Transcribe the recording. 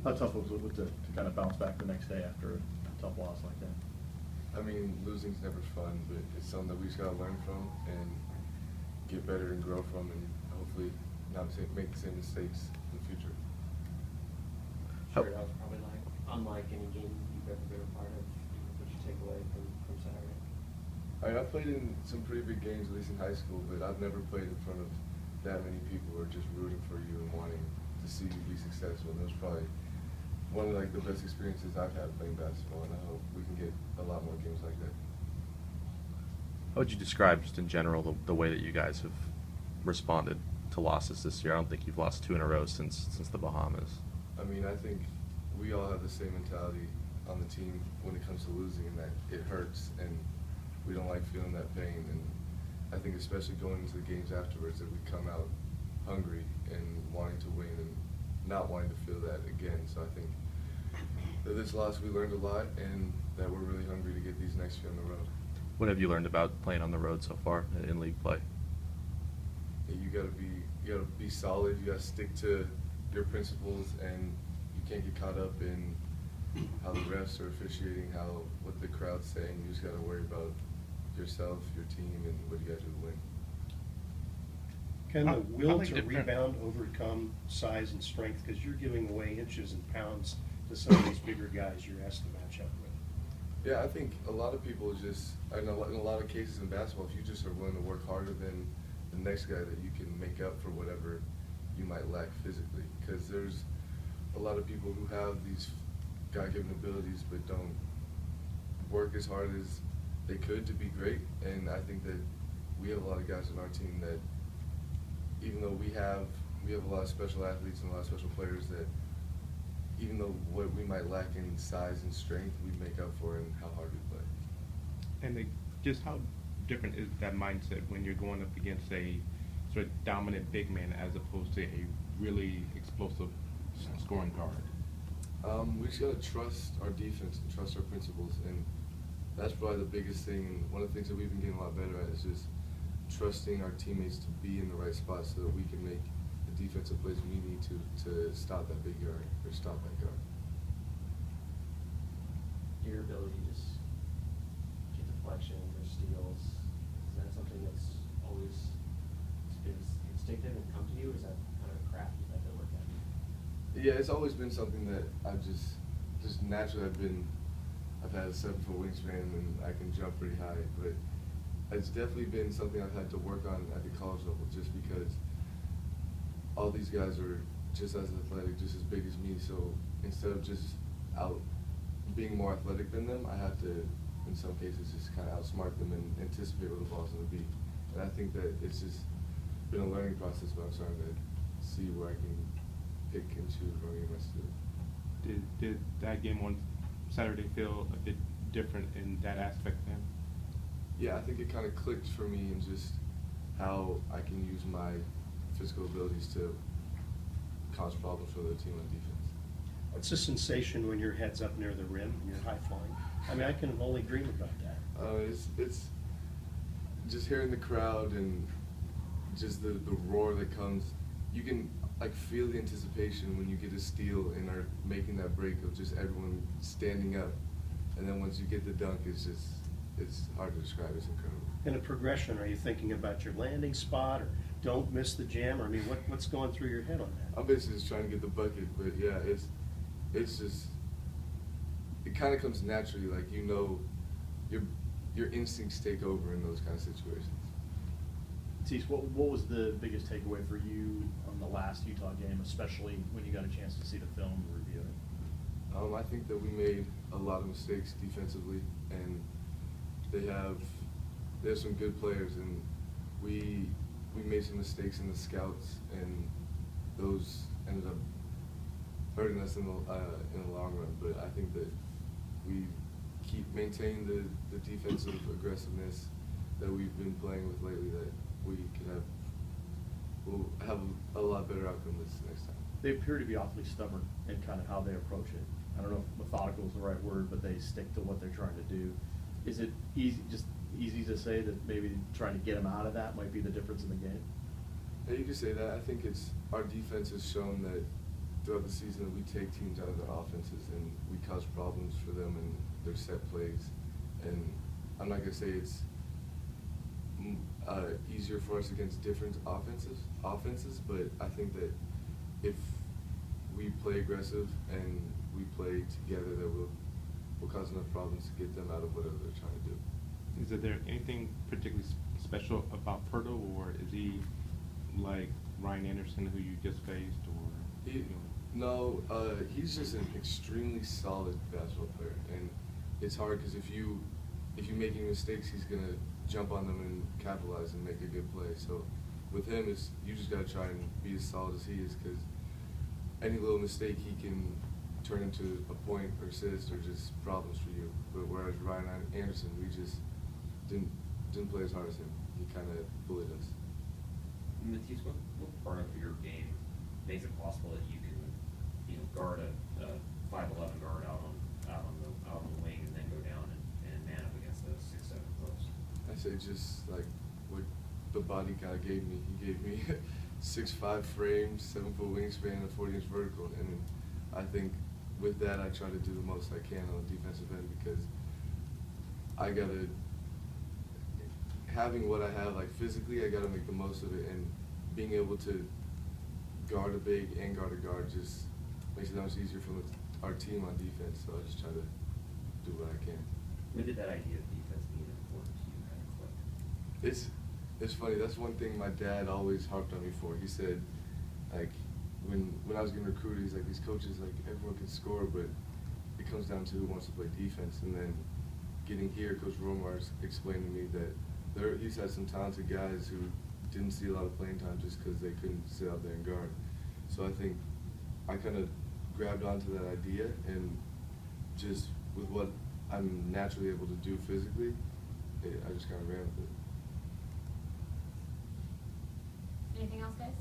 How tough was it to kind of bounce back the next day after a tough loss like that? I mean, losing's never fun, but it's something that we just gotta learn from and get better and grow from, and hopefully not make the same mistakes in the future. Sure, that was probably like unlike any game you've ever been a part of. What you take away from Saturday? I've played in some pretty big games, at least in high school, but I've never played in front of that many people who are just rooting for you and wanting to see you be successful. And it was probably one of like the best experiences I've had playing basketball, and I hope we can get a lot more games like that. How would you describe, just in general, the way that you guys have responded to losses this year? I don't think you've lost 2 in a row since the Bahamas. I mean, I think we all have the same mentality on the team when it comes to losing, and that it hurts, and we don't like feeling that pain. And I think especially going into the games afterwards, that we come out hungry and wanting to win and not wanting to feel that again. So I think that this loss, we learned a lot, and that we're really hungry to get these next few on the road. What have you learned about playing on the road so far in league play? You gotta be solid. You gotta stick to your principles, and you can't get caught up in how the refs are officiating, what the crowd's saying. You just gotta worry about yourself, your team, and what you gotta do to win. Can the will to different- rebound overcome size and strength? Because you're giving away inches and pounds to some of these bigger guys you're asked to match up with. Yeah, I think a lot of people just, I know in a lot of cases in basketball, if you just are willing to work harder than the next guy, that you can make up for whatever you might lack physically. Because there's a lot of people who have these God-given abilities but don't work as hard as they could to be great. And I think that we have a lot of guys on our team that, even though we have a lot of special athletes and a lot of special players, that even though what we might lack in size and strength, we make up for in how hard we play. And just how different is that mindset when you're going up against a sort of dominant big man as opposed to a really explosive scoring guard? We just gotta trust our defense and trust our principles, and that's probably the biggest thing. One of the things that we've been getting a lot better at is just trusting our teammates to be in the right spot so that we can make the defensive plays we need to stop that big guard or stop that guard. Your ability to just get deflections or steals, is that something that's always been instinctive and come to you, or is that kind of a craft you've had to work at? Yeah, it's always been something that I've just naturally I've had a 7-foot wingspan and I can jump pretty high, but it's definitely been something I've had to work on at the college level, just because all these guys are just as athletic, just as big as me. So instead of just being more athletic than them, I have to, in some cases, just kind of outsmart them and anticipate where the ball's going to be. And I think that it's just been a learning process, but I'm starting to see where I can pick and choose where I'm going to do. Did that game on Saturday feel a bit different in that aspect then? Yeah, I think it kind of clicked for me in just how I can use my physical abilities to cause problems for the team on defense. What's the sensation when your head's up near the rim and you're high flying? I mean, I can only dream about that. It's just hearing the crowd and just the roar that comes. You can like feel the anticipation when you get a steal and are making that break of just everyone standing up, and then once you get the dunk, it's hard to describe. It's incredible. In a progression, are you thinking about your landing spot or don't miss the jam? Or, I mean, what's going through your head on that? I'm basically just trying to get the bucket, but yeah, it's just, it kind of comes naturally. Like, you know, your instincts take over in those kind of situations. Matisse, what was the biggest takeaway for you on the last Utah game, especially when you got a chance to see the film and review it? I think that we made a lot of mistakes defensively, and they have some good players, and we made some mistakes in the scouts, and those ended up hurting us in the long run. But I think that we keep maintaining the defensive aggressiveness that we've been playing with lately, that we'll have a lot better outcome this next time. They appear to be awfully stubborn in kind of how they approach it. I don't know if methodical is the right word, but they stick to what they're trying to do. Is it easy to say that maybe trying to get them out of that might be the difference in the game? Yeah, you could say that. I think our defense has shown that throughout the season we take teams out of their offenses and we cause problems for them in their set plays. And I'm not gonna say it's easier for us against different offenses, but I think that if we play aggressive and we play together, that we'll cause enough problems to get them out of whatever they're trying to do. Is there anything particularly special about Purtle, or is he like Ryan Anderson, who you just faced, or? No, he's just an extremely solid basketball player, and it's hard because if you make any mistakes, he's gonna jump on them and capitalize and make a good play. So with him, you just gotta try and be as solid as he is, because any little mistake he can turn into a point or assist or just problems for you. But whereas Ryan Anderson, we just didn't play as hard as him. He kind of bullied us. Matisse, what part of your game makes it possible that you can, guard a 5'11" guard out on the wing and then go down and man up against those 6'7" posts? I say just like what the body guy gave me. He gave me 6'5" frame, 7-foot wingspan, a 40-inch vertical, and I think with that I try to do the most I can on the defensive end, because I gotta, having what I have, like physically, I gotta make the most of it, and being able to guard a big and guard a guard just makes it that much easier for our team on defense. So I just try to do what I can. When did that idea of defense being important to you kind of click? It's funny. That's one thing my dad always harped on me for. He said, like, when I was getting recruited, he's like, these coaches, like, everyone can score, but it comes down to who wants to play defense. And then getting here, Coach Romar's explained to me that he's had some talented guys who didn't see a lot of playing time just because they couldn't sit out there and guard. So I think I kind of grabbed onto that idea, and just with what I'm naturally able to do physically, I just kind of ran with it. Anything else, guys?